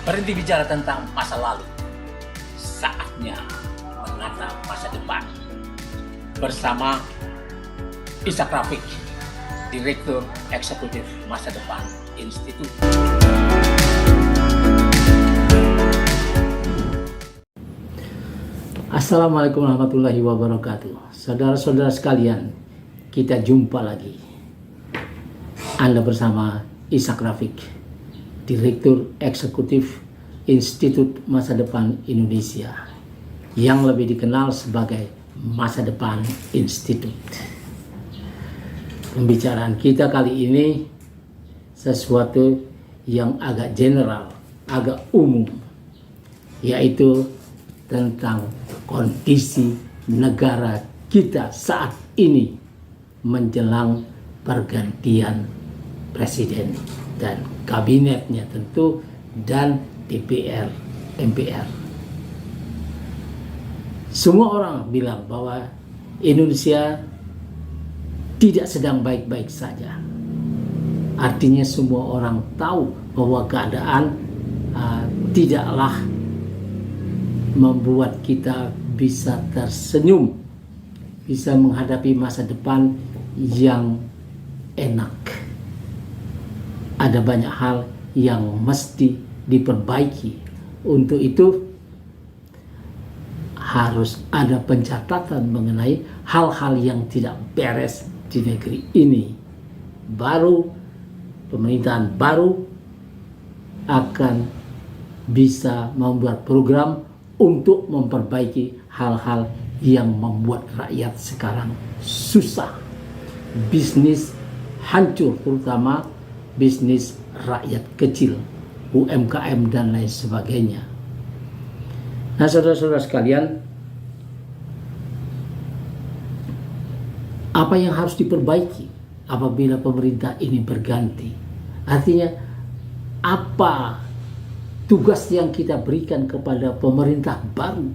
Berhenti bicara tentang masa lalu. Saatnya menata masa depan. Bersama Ishak Rafiq, Direktur Eksekutif Masa Depan Institut. Assalamualaikum warahmatullahi wabarakatuh. Saudara-saudara sekalian, kita jumpa lagi. Anda bersama Ishak Rafiq, Direktur Eksekutif Institut Masa Depan Indonesia, yang lebih dikenal sebagai Masa Depan Institut. Pembicaraan kita kali ini sesuatu yang agak general, agak umum, yaitu tentang kondisi negara kita saat ini menjelang pergantian presiden dan kabinetnya tentu, dan DPR, MPR. Semua orang bilang bahwa Indonesia tidak sedang baik-baik saja. Artinya semua orang tahu bahwa keadaan tidaklah membuat kita bisa tersenyum, bisa menghadapi masa depan yang enak. Ada banyak hal yang mesti diperbaiki. Untuk itu harus ada pencatatan mengenai hal-hal yang tidak beres di negeri ini. Baru pemerintahan baru akan bisa membuat program untuk memperbaiki hal-hal yang membuat rakyat sekarang susah. Bisnis hancur, terutama bisnis rakyat kecil, UMKM dan lain sebagainya. Nah, saudara-saudara sekalian, apa yang harus diperbaiki apabila pemerintah ini berganti? Artinya, apa tugas yang kita berikan kepada pemerintah baru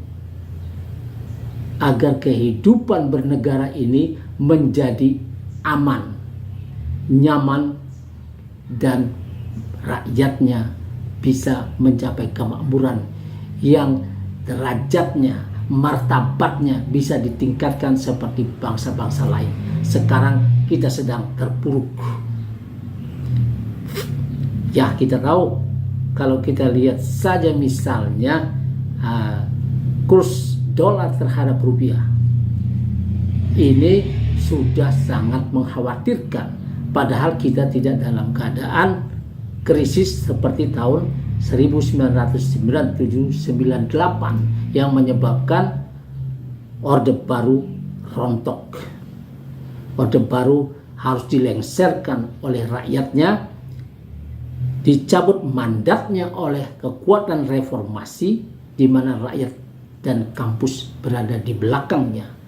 agar kehidupan bernegara ini menjadi aman, nyaman, dan rakyatnya bisa mencapai kemakmuran yang derajatnya, martabatnya bisa ditingkatkan seperti bangsa-bangsa lain. Sekarang kita sedang terpuruk. Ya, kita tahu kalau kita lihat saja misalnya kurs dolar terhadap rupiah ini sudah sangat mengkhawatirkan. Padahal kita tidak dalam keadaan krisis seperti tahun 1997-98 yang menyebabkan Orde Baru rontok. Orde Baru harus dilengsarkan oleh rakyatnya, dicabut mandatnya oleh kekuatan reformasi di mana rakyat dan kampus berada di belakangnya.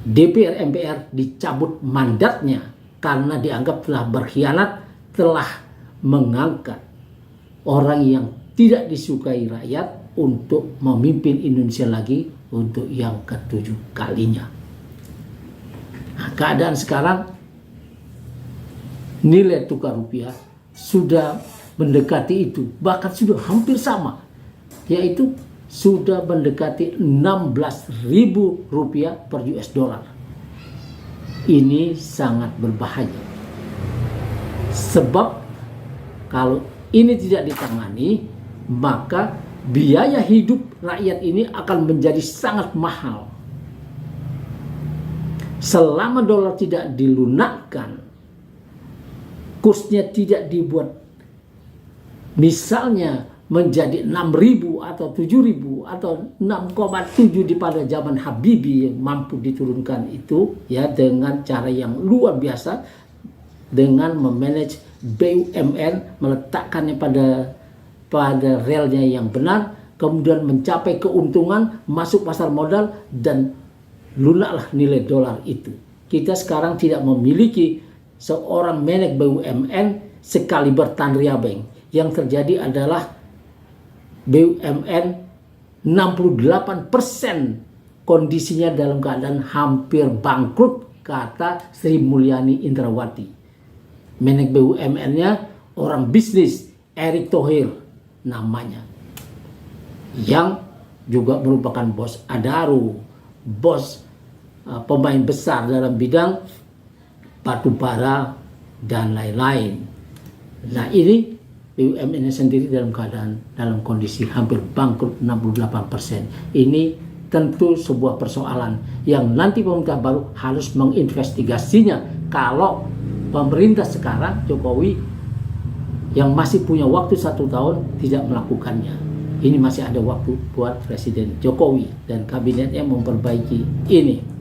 DPR MPR dicabut mandatnya karena dianggap telah berkhianat, telah mengangkat orang yang tidak disukai rakyat untuk memimpin Indonesia lagi untuk yang ketujuh kalinya. Nah, keadaan sekarang nilai tukar rupiah sudah mendekati itu, bahkan sudah hampir sama, yaitu sudah mendekati 16.000 rupiah per US dollar. Ini sangat berbahaya. Sebab kalau ini tidak ditangani, maka biaya hidup rakyat ini akan menjadi sangat mahal. Selama dolar tidak dilunakkan, kursnya tidak dibuat misalnya menjadi 6.000 atau 7.000 atau 6,7 di pada zaman Habibie yang mampu diturunkan itu, ya, dengan cara yang luar biasa, dengan memanage BUMN, meletakkannya pada relnya yang benar, kemudian mencapai keuntungan, masuk pasar modal, dan lunaklah nilai dolar itu. Kita sekarang tidak memiliki seorang manajer BUMN sekaliber Tandria Bank. Yang terjadi adalah BUMN 68% kondisinya dalam keadaan hampir bangkrut, kata Sri Mulyani Indrawati. Manajer BUMN-nya orang bisnis Erick Thohir namanya, yang juga merupakan bos Adaro, bos pemain besar dalam bidang batu bara dan lain-lain. Nah, ini BUMN sendiri dalam kondisi hampir bangkrut 68%. Ini tentu sebuah persoalan yang nanti pemerintah baru harus menginvestigasinya. Kalau pemerintah sekarang Jokowi yang masih punya waktu 1 tahun tidak melakukannya, ini masih ada waktu buat Presiden Jokowi dan kabinetnya memperbaiki ini.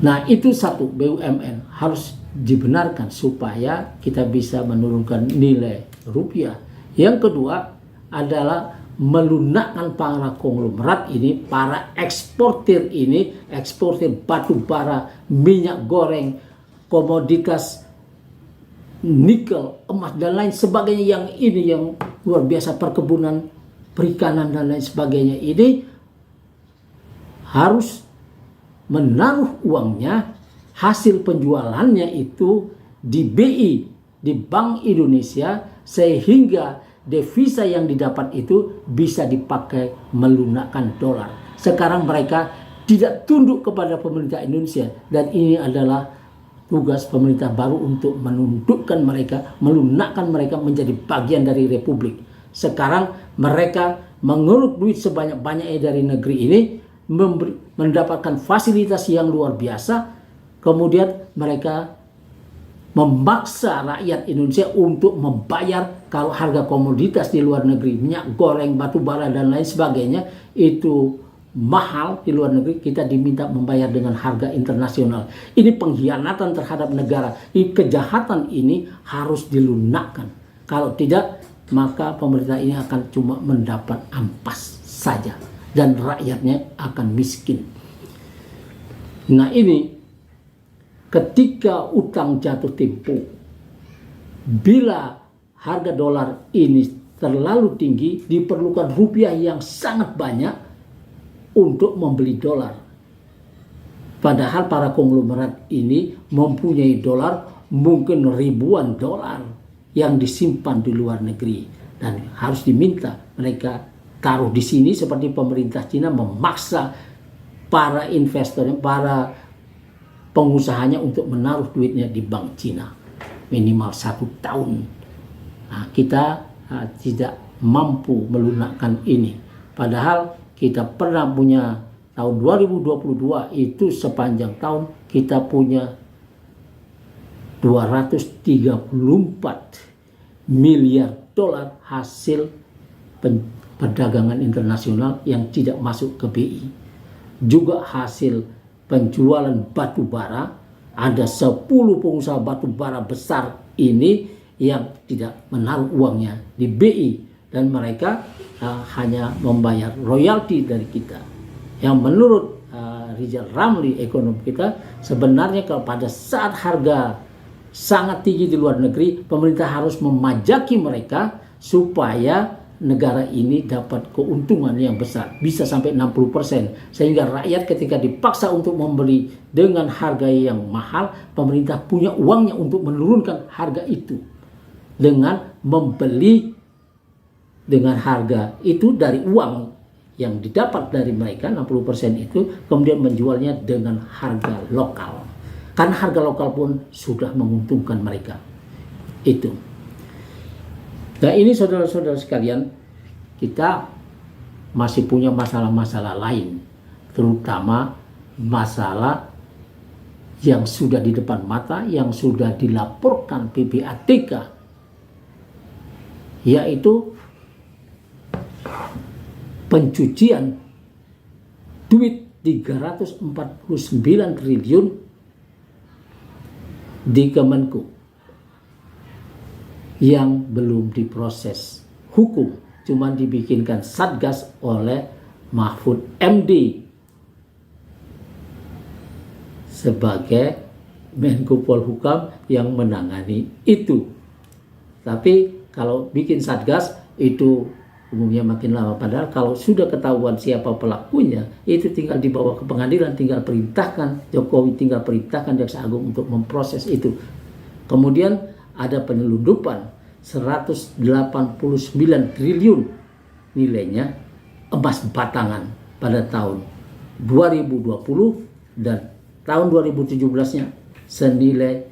Nah, itu satu, BUMN harus dibenarkan supaya kita bisa menurunkan nilai rupiah. Yang kedua adalah melunakkan para konglomerat ini, para eksportir ini, eksportir batu bara, minyak goreng, komoditas nikel, emas dan lain sebagainya, yang ini yang luar biasa, perkebunan, perikanan dan lain sebagainya, ini harus menaruh uangnya, hasil penjualannya itu di BI, di Bank Indonesia, sehingga devisa yang didapat itu bisa dipakai melunakkan dolar. Sekarang mereka tidak tunduk kepada pemerintah Indonesia, dan ini adalah tugas pemerintah baru untuk menundukkan mereka, melunakkan mereka menjadi bagian dari republik. Sekarang mereka mengeruk duit sebanyak-banyaknya dari negeri ini, mendapatkan fasilitas yang luar biasa, kemudian mereka memaksa rakyat Indonesia untuk membayar, kalau harga komoditas di luar negeri, minyak goreng, batu bara dan lain sebagainya itu mahal di luar negeri, kita diminta membayar dengan harga internasional. Ini pengkhianatan terhadap negara. Ini kejahatan ini harus dilunakkan. Kalau tidak, maka pemerintah ini akan cuma mendapat ampas saja dan rakyatnya akan miskin. Nah, ini ketika utang jatuh tempo, bila harga dolar ini terlalu tinggi, diperlukan rupiah yang sangat banyak untuk membeli dolar. Padahal para konglomerat ini mempunyai dolar mungkin ribuan dolar yang disimpan di luar negeri, dan harus diminta mereka taruh di sini, seperti pemerintah Cina memaksa para investor, para pengusahanya untuk menaruh duitnya di bank Cina minimal 1 tahun. Nah, kita tidak mampu melunakkan ini. Padahal kita pernah punya tahun 2022 itu sepanjang tahun kita punya 234 miliar dolar hasil perdagangan internasional yang tidak masuk ke BI. Juga hasil penjualan batu bara, ada 10 pengusaha batu bara besar ini yang tidak menaruh uangnya di BI, dan mereka hanya membayar royalti dari kita. Yang menurut Rizal Ramli, ekonom kita, sebenarnya kalau pada saat harga sangat tinggi di luar negeri, pemerintah harus memajaki mereka supaya negara ini dapat keuntungan yang besar, bisa sampai 60%, sehingga rakyat ketika dipaksa untuk membeli dengan harga yang mahal, pemerintah punya uangnya untuk menurunkan harga itu dengan membeli dengan harga itu dari uang yang didapat dari mereka 60% itu, kemudian menjualnya dengan harga lokal, karena harga lokal pun sudah menguntungkan mereka itu. Nah, ini saudara-saudara sekalian, kita masih punya masalah-masalah lain, terutama masalah yang sudah di depan mata, yang sudah dilaporkan PPATK, yaitu pencucian duit 349 triliun di Kemenku yang belum diproses hukum, cuma dibikinkan satgas oleh Mahfud MD sebagai Menko Polhukam yang menangani itu. Tapi kalau bikin satgas itu umumnya makin lama, padahal kalau sudah ketahuan siapa pelakunya, itu tinggal dibawa ke pengadilan, tinggal perintahkan Jokowi, tinggal perintahkan Jaksa Agung untuk memproses itu. Kemudian ada penyelundupan 189 triliun nilainya emas batangan pada tahun 2020 dan tahun 2017-nya senilai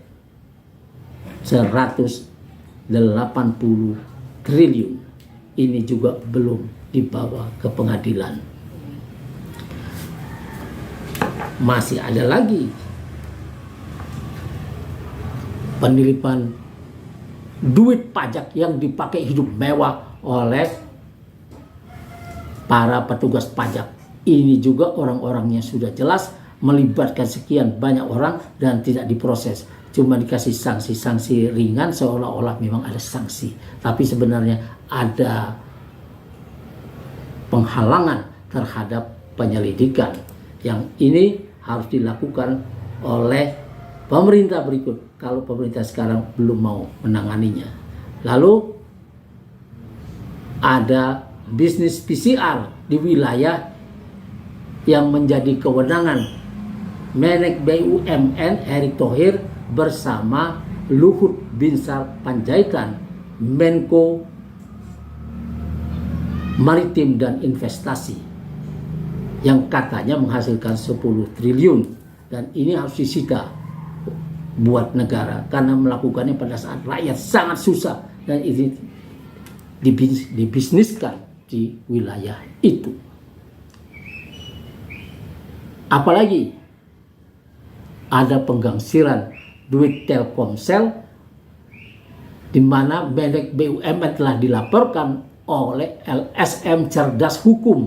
180 triliun. Ini juga belum dibawa ke pengadilan. Masih ada lagi penilipan duit pajak yang dipakai hidup mewah oleh para petugas pajak. Ini juga orang-orangnya sudah jelas melibatkan sekian banyak orang dan tidak diproses. Cuma dikasih sanksi-sanksi ringan seolah-olah memang ada sanksi. Tapi sebenarnya ada penghalangan terhadap penyelidikan. Yang ini harus dilakukan oleh pemerintah berikut kalau pemerintah sekarang belum mau menanganinya. Lalu ada bisnis PCR di wilayah yang menjadi kewenangan Menek BUMN Erick Thohir bersama Luhut Binsar Panjaitan, Menko Maritim dan Investasi, yang katanya menghasilkan 10 triliun, dan ini harus disita buat negara karena melakukannya pada saat rakyat sangat susah dan ini dibisniskan di wilayah itu. Apalagi ada penggangsiran duit Telkomsel di mana Menek BUMN telah dilaporkan oleh LSM Cerdas Hukum.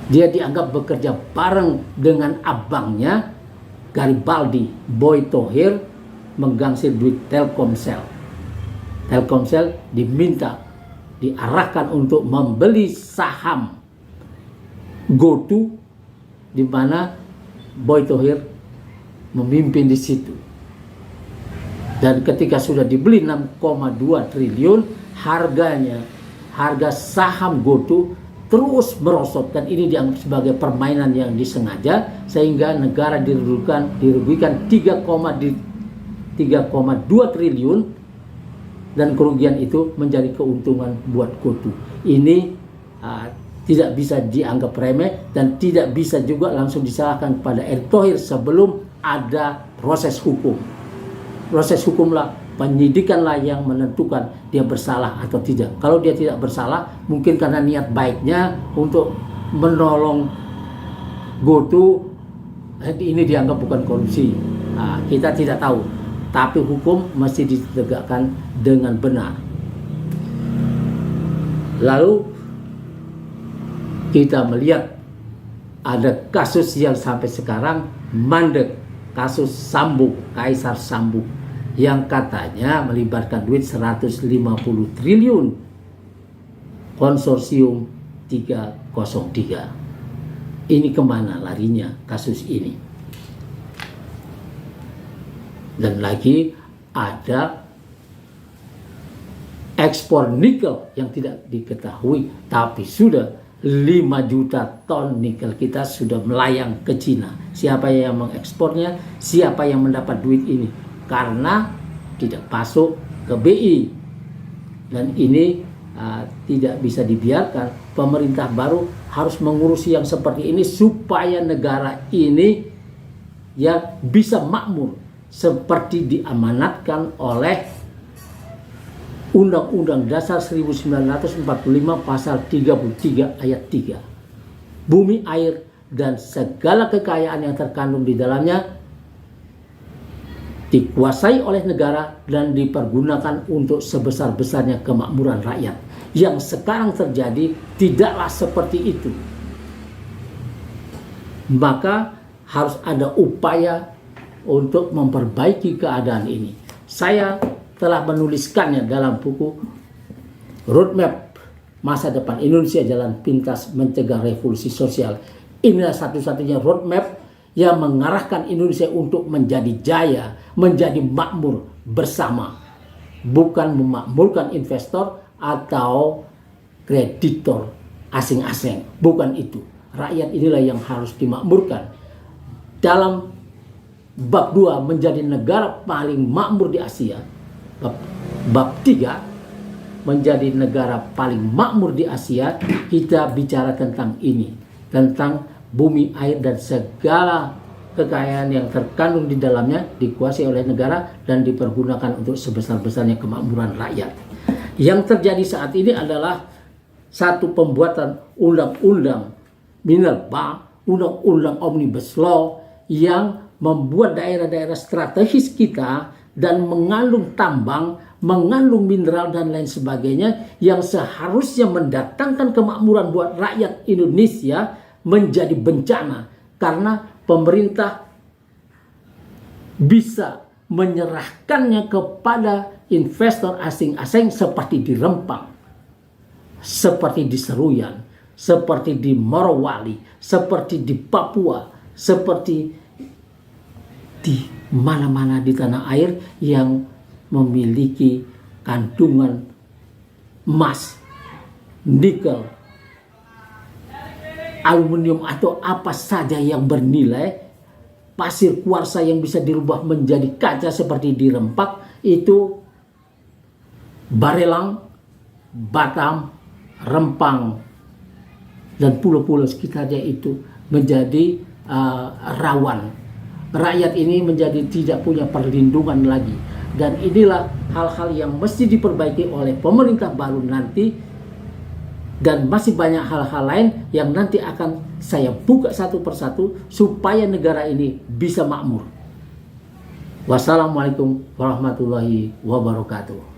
Dia dianggap bekerja bareng dengan abangnya Garibaldi, Boy Thohir, menggangsir duit Telkomsel. Telkomsel diarahkan untuk membeli saham GoTo di mana Boy Thohir memimpin di situ. Dan ketika sudah dibeli 6,2 triliun, harga saham GoTo terus merosot, dan ini dianggap sebagai permainan yang disengaja sehingga negara dirugikan 3,2 triliun dan kerugian itu menjadi keuntungan buat GoTo. Ini tidak bisa dianggap remeh dan tidak bisa juga langsung disalahkan kepada Erick Thohir sebelum ada proses hukum. Proses hukumlah, penyidikanlah yang menentukan dia bersalah atau tidak. Kalau dia tidak bersalah, mungkin karena niat baiknya untuk menolong GoTo, ini dianggap bukan korupsi. Kita tidak tahu, tapi hukum mesti ditegakkan dengan benar. Lalu kita melihat ada kasus yang sampai sekarang mandek, kasus Sambu, Kaisar Sambu, yang katanya melibatkan duit 150 triliun, konsorsium 303. Ini kemana larinya kasus ini? Dan lagi ada ekspor nikel yang tidak diketahui, tapi sudah 5 juta ton nikel kita sudah melayang ke Cina. Siapa yang mengekspornya? Siapa yang mendapat duit ini? Karena tidak masuk ke BI. Dan ini tidak bisa dibiarkan. Pemerintah baru harus mengurusi yang seperti ini supaya negara ini ya bisa makmur seperti diamanatkan oleh Undang-Undang Dasar 1945 Pasal 33 Ayat 3. Bumi, air, dan segala kekayaan yang terkandung di dalamnya dikuasai oleh negara dan dipergunakan untuk sebesar-besarnya kemakmuran rakyat. Yang sekarang terjadi tidaklah seperti itu. Maka harus ada upaya untuk memperbaiki keadaan ini. Saya telah menuliskannya dalam buku Roadmap Masa Depan Indonesia Jalan Pintas Mencegah Revolusi Sosial. Inilah satu-satunya roadmap yang mengarahkan Indonesia untuk menjadi jaya, menjadi makmur bersama. Bukan memakmurkan investor atau kreditor asing-asing. Bukan itu. Rakyat inilah yang harus dimakmurkan. Dalam bab 2 menjadi negara paling makmur di Asia, bab 3 menjadi negara paling makmur di Asia, kita bicara tentang ini, tentang bumi, air, dan segala kekayaan yang terkandung di dalamnya dikuasai oleh negara dan dipergunakan untuk sebesar-besarnya kemakmuran rakyat. Yang terjadi saat ini adalah satu pembuatan undang-undang Minerba, undang-undang Omnibus Law yang membuat daerah-daerah strategis kita dan mengandung tambang, mengandung mineral dan lain sebagainya yang seharusnya mendatangkan kemakmuran buat rakyat Indonesia menjadi bencana karena pemerintah bisa menyerahkannya kepada investor asing-asing seperti di Rempang, seperti di Seruyan, seperti di Morowali, seperti di Papua, seperti di mana-mana di tanah air yang memiliki kandungan emas, nikel, aluminium atau apa saja yang bernilai, pasir kuarsa yang bisa dirubah menjadi kaca seperti di Rempak, itu Barelang, Batam, Rempang, dan pulau-pulau sekitarnya itu menjadi rawan. Rakyat ini menjadi tidak punya perlindungan lagi. Dan inilah hal-hal yang mesti diperbaiki oleh pemerintah baru nanti. Dan masih banyak hal-hal lain yang nanti akan saya buka satu persatu supaya negara ini bisa makmur. Wassalamualaikum warahmatullahi wabarakatuh.